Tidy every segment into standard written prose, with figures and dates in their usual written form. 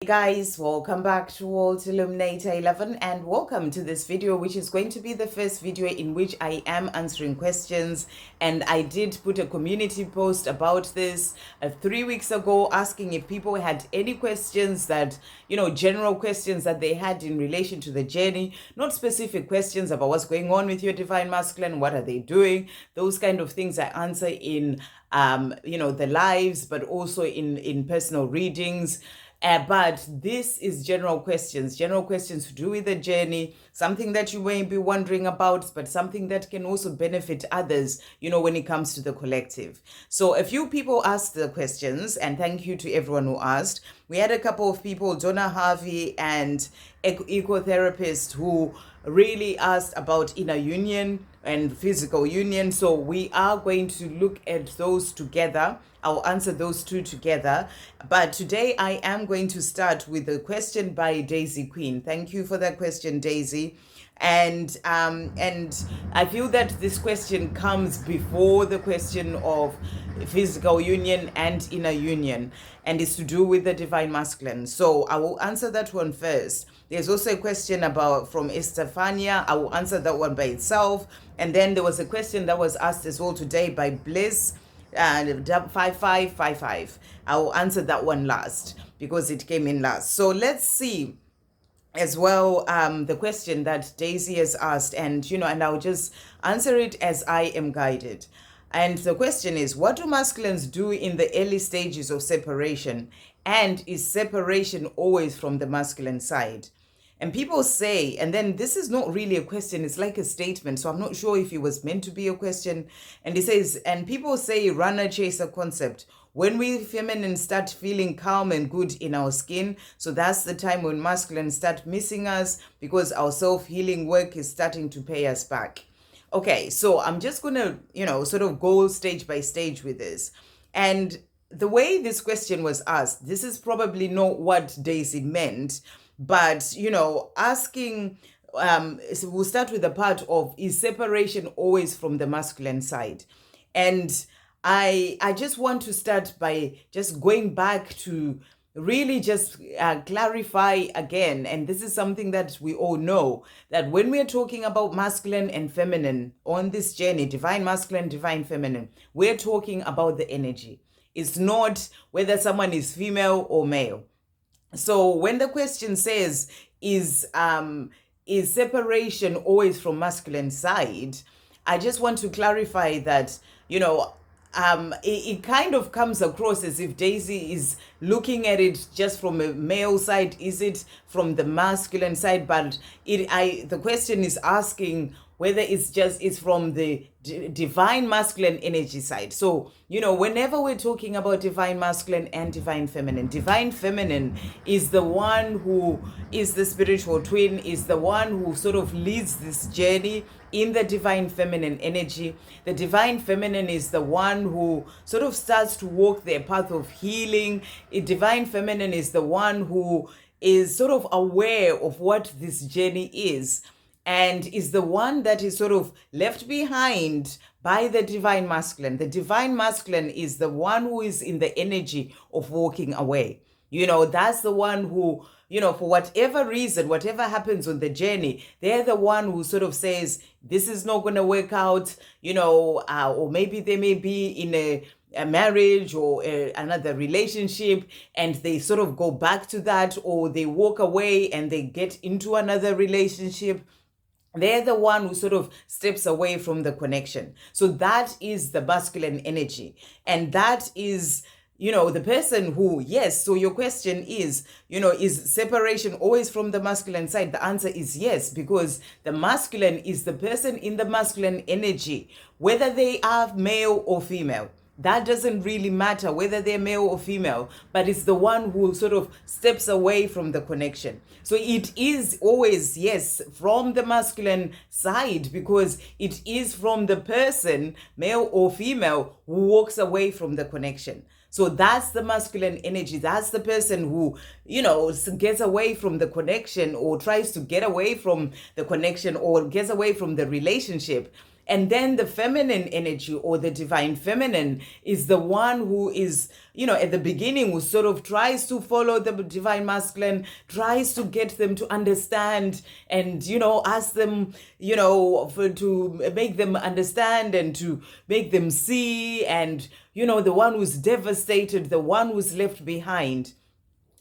Hey guys, welcome back to Illuminator11 and welcome to this video, which is going to be the first video in which I am answering questions. And I did put a community post about this 3 weeks ago, asking if people had any questions that, general questions that they had in relation to the journey, not specific questions about what's going on with your divine masculine, what are they doing, those kind of things I answer in, the lives, but also in personal readings. But this is general questions to do with the journey, something that you may be wondering about, but something that can also benefit others, when it comes to the collective. So a few people asked the questions, and thank you to everyone who asked. We had a couple of people, Donna Harvey and Ecotherapist, who really asked about inner union and physical union. So we are going to look at those together. I'll answer those two together. But today I am going to start with a question by Daisy Queen. Thank you for that question, Daisy. And I feel that this question comes before the question of physical union and inner union, and it's to do with the divine masculine. So I will answer that one first. There's also a question from Estefania. I will answer that one by itself. And then there was a question that was asked as well today by Bliss, 5555. I will answer that one last because it came in last. So let's see as well the question that Daisy has asked, and I'll just answer it as I am guided. And the question is, what do masculines do in the early stages of separation? And is separation always from the masculine side? And people say, and then this is not really a question, it's like a statement. So I'm not sure if it was meant to be a question. And it says, and people say runner chaser concept. When we feminine start feeling calm and good in our skin, so that's the time when masculine start missing us because our self-healing work is starting to pay us back. Okay, so I'm just going to, sort of go stage by stage with this. And the way this question was asked, this is probably not what Daisy meant, but, asking, so we'll start with the part of, is separation always from the masculine side? And I just want to start by just going back to really just clarify again, and this is something that we all know, that when we're talking about masculine and feminine on this journey, divine masculine, divine feminine, we're talking about the energy. It's not whether someone is female or male. So when the question says, is separation always from masculine side, I just want to clarify that, it kind of comes across as if Daisy is looking at it just from a male side. Is it from the masculine side? But the question is asking whether it's from the divine masculine energy side. So, whenever we're talking about divine masculine and divine feminine is the one who is the spiritual twin, is the one who sort of leads this journey in the divine feminine energy. The divine feminine is the one who sort of starts to walk their path of healing. Divine feminine is the one who is sort of aware of what this journey is, and is the one that is sort of left behind by the divine masculine. The divine masculine is the one who is in the energy of walking away. That's the one who, for whatever reason, whatever happens on the journey, they're the one who sort of says, this is not going to work out, or maybe they may be in a marriage or another relationship, and they sort of go back to that, or they walk away and they get into another relationship. They're the one who sort of steps away from the connection. So that is the masculine energy. And that is, the person who, yes. So your question is, is separation always from the masculine side? The answer is yes, because the masculine is the person in the masculine energy, whether they are male or female. That doesn't really matter whether they're male or female, but it's the one who sort of steps away from the connection. So it is always, yes, from the masculine side, because it is from the person, male or female, who walks away from the connection. So that's the masculine energy. That's the person who, gets away from the connection, or tries to get away from the connection, or gets away from the relationship. And then the feminine energy, or the divine feminine, is the one who is, at the beginning, who sort of tries to follow the divine masculine, tries to get them to understand and, ask them, to make them understand and to make them see. And, the one who's devastated, the one who's left behind.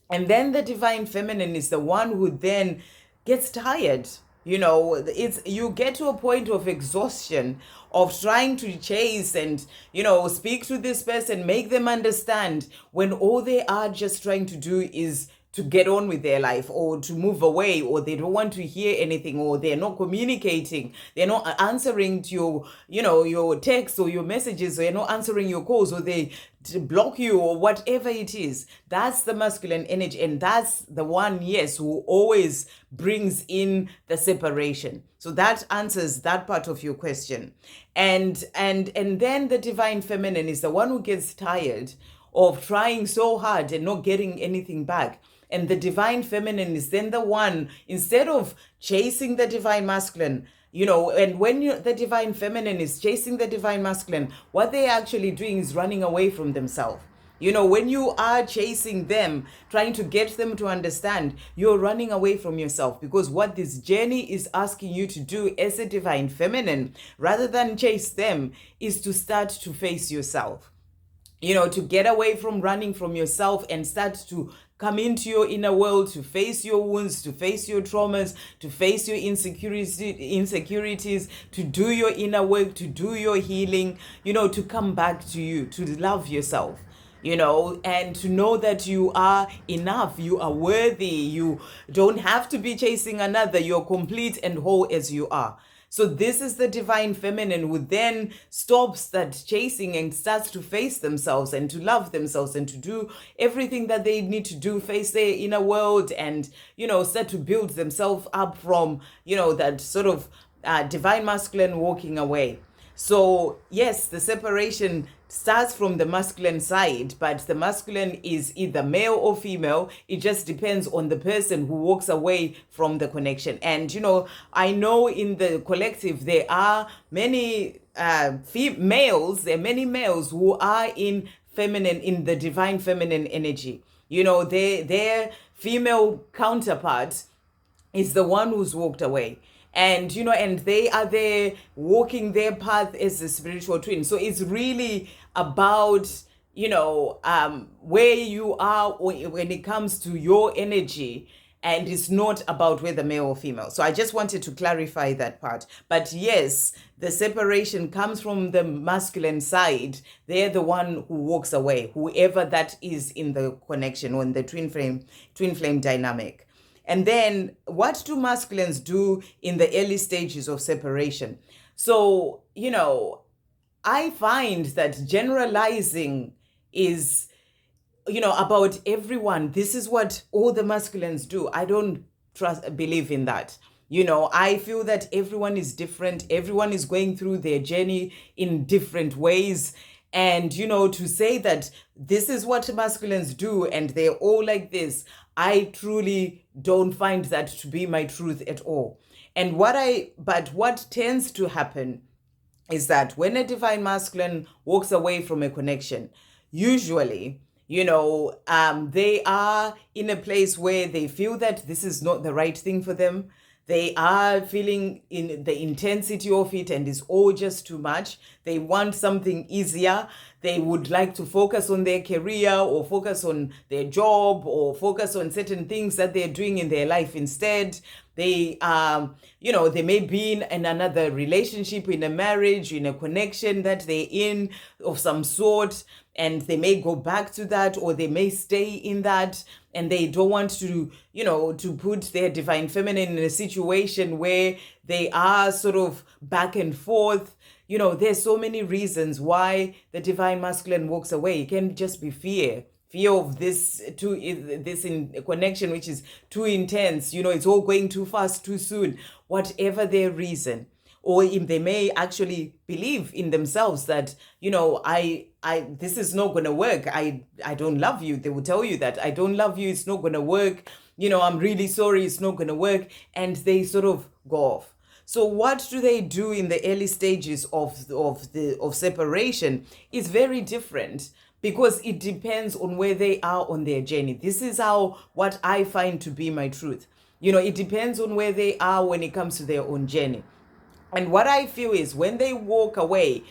And then the divine feminine is the one who then gets tired. You get to a point of exhaustion of trying to chase and, speak to this person, make them understand, when all they are just trying to do is to get on with their life, or to move away, or they don't want to hear anything, or they're not communicating, they're not answering to your texts or your messages, or they're not answering your calls, or they block you, or whatever it is. That's the masculine energy, and that's the one, yes, who always brings in the separation. So that answers that part of your question. And then the divine feminine is the one who gets tired of trying so hard and not getting anything back. And the divine feminine is then the one, instead of chasing the divine masculine, and when the divine feminine is chasing the divine masculine, what they're actually doing is running away from themselves. When you are chasing them, trying to get them to understand, you're running away from yourself, because what this journey is asking you to do as a divine feminine, rather than chase them, is to start to face yourself. To get away from running from yourself and start to come into your inner world, to face your wounds, to face your traumas, to face your insecurities, to do your inner work, to do your healing, to come back to you, to love yourself, and to know that you are enough, you are worthy, you don't have to be chasing another, you're complete and whole as you are. So this is the divine feminine who then stops that chasing and starts to face themselves and to love themselves and to do everything that they need to do, face their inner world, and, start to build themselves up from, that sort of divine masculine walking away. So yes, the separation starts from the masculine side, but the masculine is either male or female. It just depends on the person who walks away from the connection. And, I know in the collective, there are many males, there are many males who are in the divine feminine energy. Their female counterpart is the one who's walked away. And, and they are there walking their path as a spiritual twin. So it's really about, where you are when it comes to your energy. And it's not about whether male or female. So I just wanted to clarify that part. But yes, the separation comes from the masculine side. They're the one who walks away, whoever that is in the connection or in the twin flame dynamic. And then what do masculines do in the early stages of separation? So, I find that generalizing is, about everyone. This is what all the masculines do. I don't believe in that. I feel that everyone is different. Everyone is going through their journey in different ways. And, to say that this is what masculines do and they're all like this, I truly don't find that to be my truth at all. And what tends to happen is that when a divine masculine walks away from a connection, usually, they are in a place where they feel that this is not the right thing for them. They are feeling in the intensity of it and it's all just too much. They want something easier. They would like to focus on their career or focus on their job or focus on certain things that they're doing in their life instead. They they may be in another relationship, in a marriage, in a connection that they're in of some sort, and they may go back to that, or they may stay in that, and they don't want to, to put their divine feminine in a situation where they are sort of back and forth. There's so many reasons why the divine masculine walks away. It can just be fear of this in connection, which is too intense. It's all going too fast, too soon, whatever their reason. Or if they may actually believe in themselves that, this is not going to work. I don't love you. They will tell you that I don't love you. It's not going to work. I'm really sorry. It's not going to work. And they sort of go off. So what do they do in the early stages of separation is very different, because it depends on where they are on their journey. This is how what I find to be my truth. It depends on where they are when it comes to their own journey. And what I feel is when they walk away,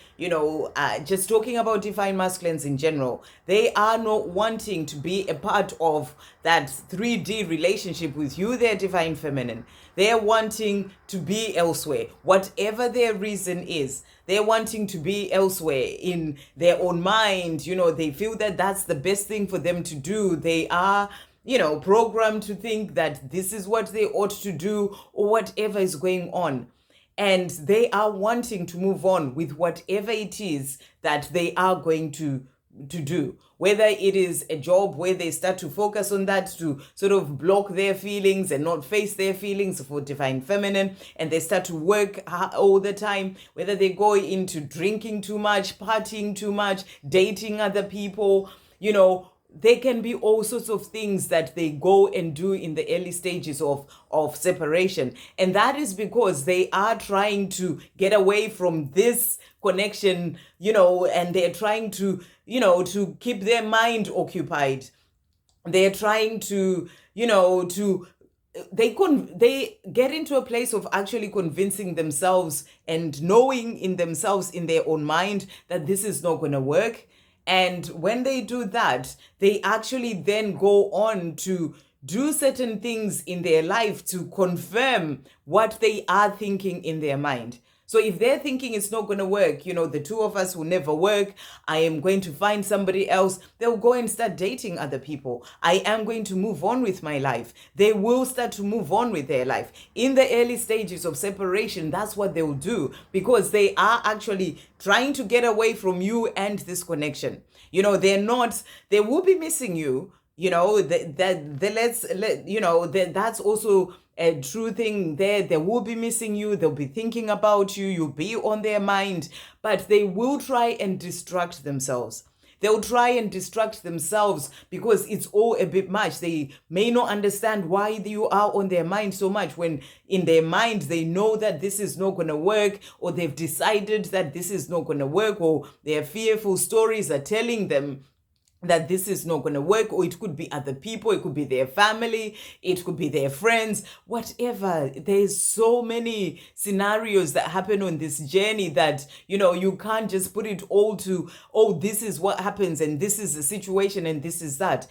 just talking about divine masculines in general, they are not wanting to be a part of that 3D relationship with you, their divine feminine. They're wanting to be elsewhere, whatever their reason is. They're wanting to be elsewhere in their own mind. They feel that that's the best thing for them to do. They are programmed to think that this is what they ought to do, or whatever is going on. And they are wanting to move on with whatever it is that they are going to do. Whether it is a job where they start to focus on that to sort of block their feelings and not face their feelings for divine feminine, and they start to work all the time. Whether they go into drinking too much, partying too much, dating other people, there can be all sorts of things that they go and do in the early stages of separation. And that is because they are trying to get away from this connection, and they're trying to, to keep their mind occupied. They're trying to, they get into a place of actually convincing themselves and knowing in themselves, in their own mind, that this is not going to work. And when they do that, they actually then go on to do certain things in their life to confirm what they are thinking in their mind. So if they're thinking it's not going to work, the two of us will never work, I am going to find somebody else, they'll go and start dating other people. I am going to move on with my life. They will start to move on with their life. In the early stages of separation, that's what they'll do, because they are actually trying to get away from you and this connection. They will be missing you. That's also a true thing there. They will be missing you. They'll be thinking about you. You'll be on their mind, but they will try and distract themselves. They'll try and distract themselves because it's all a bit much. They may not understand why you are on their mind so much, when in their mind they know that this is not going to work, or they've decided that this is not going to work, or their fearful stories are telling them that this is not going to work. Or it could be other people, it could be their family, it could be their friends, whatever. There's so many scenarios that happen on this journey that you can't just put it all to, this is what happens and this is the situation and this is that.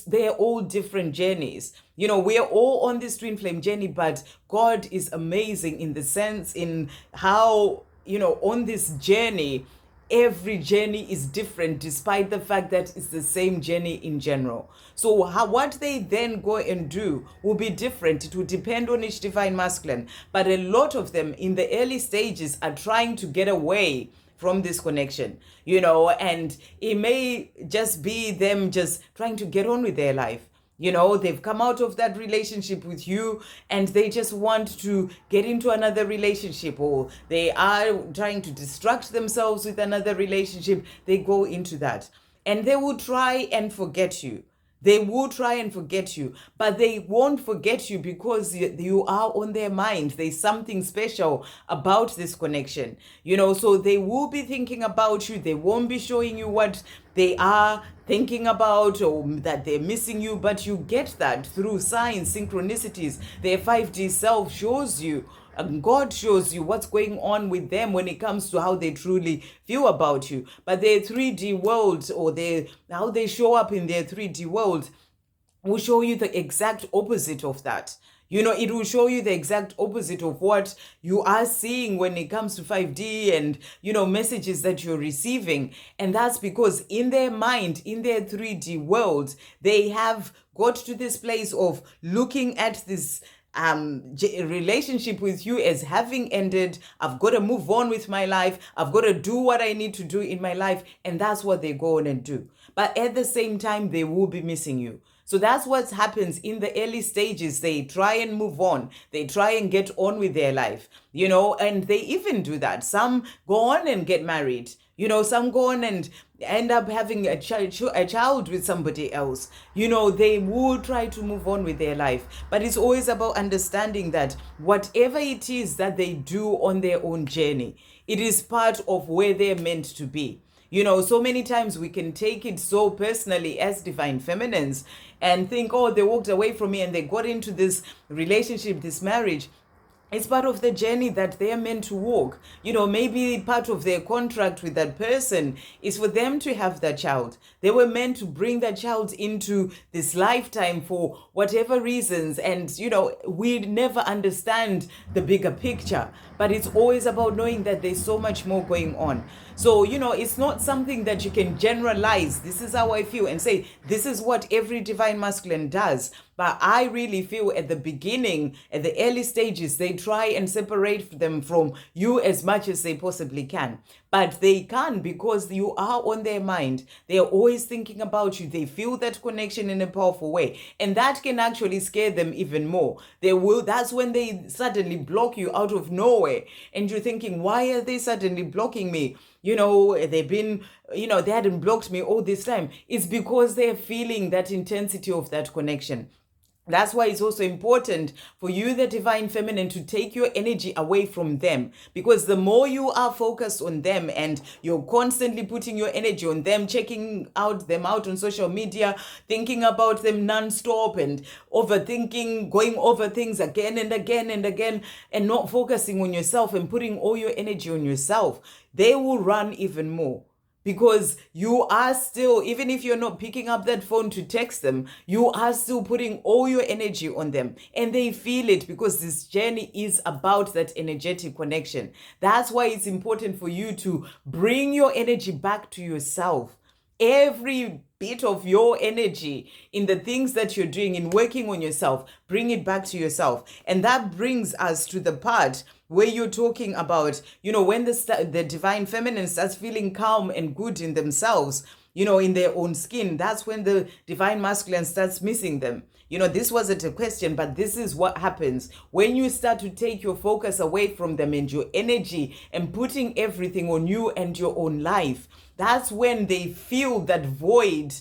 They're all different journeys. We're all on this twin flame journey, but God is amazing in the sense in how on this journey, every journey is different, despite the fact that it's the same journey in general. So what they then go and do will be different. It will depend on each divine masculine. But a lot of them in the early stages are trying to get away from this connection, and it may just be them just trying to get on with their life. They've come out of that relationship with you and they just want to get into another relationship, or they are trying to distract themselves with another relationship. They go into that and they will try and forget you. They will try and forget you, but they won't forget you because you are on their mind. There's something special about this connection, so they will be thinking about you. They won't be showing you what they are thinking about or that they're missing you, but you get that through signs, synchronicities. Their 5D self shows you, and God shows you what's going on with them when it comes to how they truly feel about you. But their 3D world, or how they show up in their 3D world, will show you the exact opposite of that. It will show you the exact opposite of what you are seeing when it comes to 5D and, messages that you're receiving. And that's because in their mind, in their 3D world, they have got to this place of looking at this relationship with you as having ended. I've got to move on with my life. I've got to do what I need to do in my life. And that's what they go on and do. But at the same time, they will be missing you. So that's what happens in the early stages. They try and move on. They try and get on with their life, and they even do that. Some go on and get married, Some go on and end up having a child with somebody else. They will try to move on with their life. But it's always about understanding that whatever it is that they do on their own journey, it is part of where they're meant to be. So many times we can take it so personally as divine feminines and think, oh, they walked away from me and they got into this relationship, this marriage. It's part of the journey that they are meant to walk. Maybe part of their contract with that person is for them to have that child. They were meant to bring that child into this lifetime for whatever reasons. And, we never understand the bigger picture. But it's always about knowing that there's so much more going on. So, it's not something that you can generalize. This is how I feel and say, this is what every divine masculine does. But I really feel at the beginning, at the early stages, they try and separate them from you as much as they possibly can. But they can't, because you are on their mind. They are always thinking about you. They feel that connection in a powerful way. And that can actually scare them even more. That's when they suddenly block you out of nowhere. And you're thinking, why are they suddenly blocking me? They've been, they hadn't blocked me all this time. It's because they're feeling that intensity of that connection. That's why it's also important for you, the divine feminine, to take your energy away from them. Because the more you are focused on them and you're constantly putting your energy on them, checking them out on social media, thinking about them nonstop and overthinking, going over things again and again and again, and not focusing on yourself and putting all your energy on yourself, they will run even more. Because you are still, even if you're not picking up that phone to text them, you are still putting all your energy on them. And they feel it, because this journey is about that energetic connection. That's why it's important for you to bring your energy back to yourself. Every bit of your energy in the things that you're doing, in working on yourself, bring it back to yourself. And that brings us to the part where you're talking about, when the divine feminine starts feeling calm and good in themselves, in their own skin, that's when the divine masculine starts missing them. This wasn't a question, but this is what happens when you start to take your focus away from them and your energy and putting everything on you and your own life. That's when they feel that void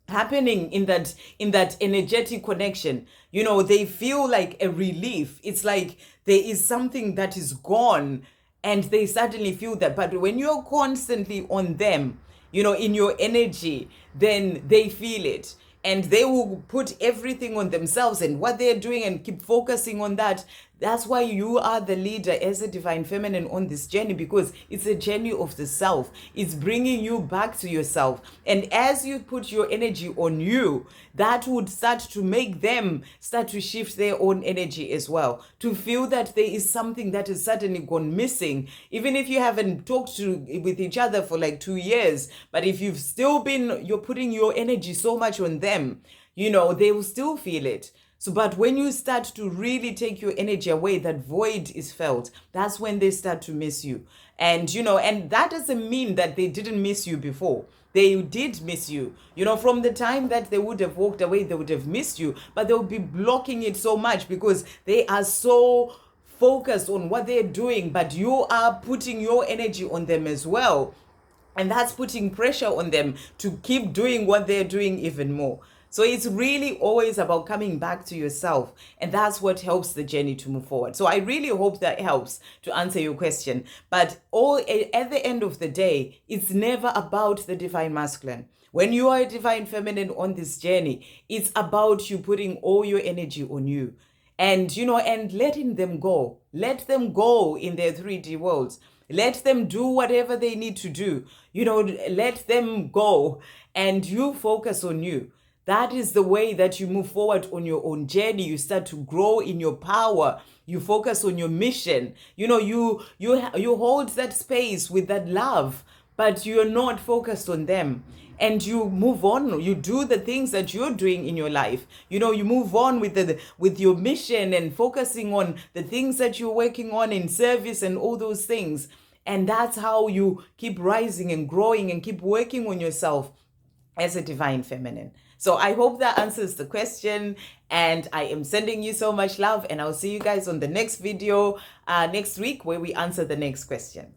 happening in that energetic connection. They feel like a relief. It's like there is something that is gone and they suddenly feel that. But when you're constantly on them, in your energy, then they feel it. And they will put everything on themselves and what they're doing and keep focusing on that. That's why you are the leader as a divine feminine on this journey, because it's a journey of the self. It's bringing you back to yourself. And as you put your energy on you, that would start to make them start to shift their own energy as well, to feel that there is something that has suddenly gone missing. Even if you haven't talked with each other for like 2 years, but if you've still you're putting your energy so much on them, they will still feel it. So, but when you start to really take your energy away, that void is felt. That's when they start to miss you. And, and that doesn't mean that they didn't miss you before. They did miss you. From the time that they would have walked away, they would have missed you, but they'll be blocking it so much because they are so focused on what they're doing, but you are putting your energy on them as well. And that's putting pressure on them to keep doing what they're doing even more. So it's really always about coming back to yourself. And that's what helps the journey to move forward. So I really hope that helps to answer your question. But at the end of the day, it's never about the divine masculine. When you are a divine feminine on this journey, it's about you putting all your energy on you. And, and letting them go. Let them go in their 3D worlds. Let them do whatever they need to do. Let them go and you focus on you. That is the way that you move forward on your own journey. You start to grow in your power. You focus on your mission. You hold that space with that love, but you're not focused on them. And you move on. You do the things that you're doing in your life. You move on with your mission and focusing on the things that you're working on in service and all those things. And that's how you keep rising and growing and keep working on yourself as a divine feminine. So I hope that answers the question, and I am sending you so much love, and I'll see you guys on the next video next week where we answer the next question.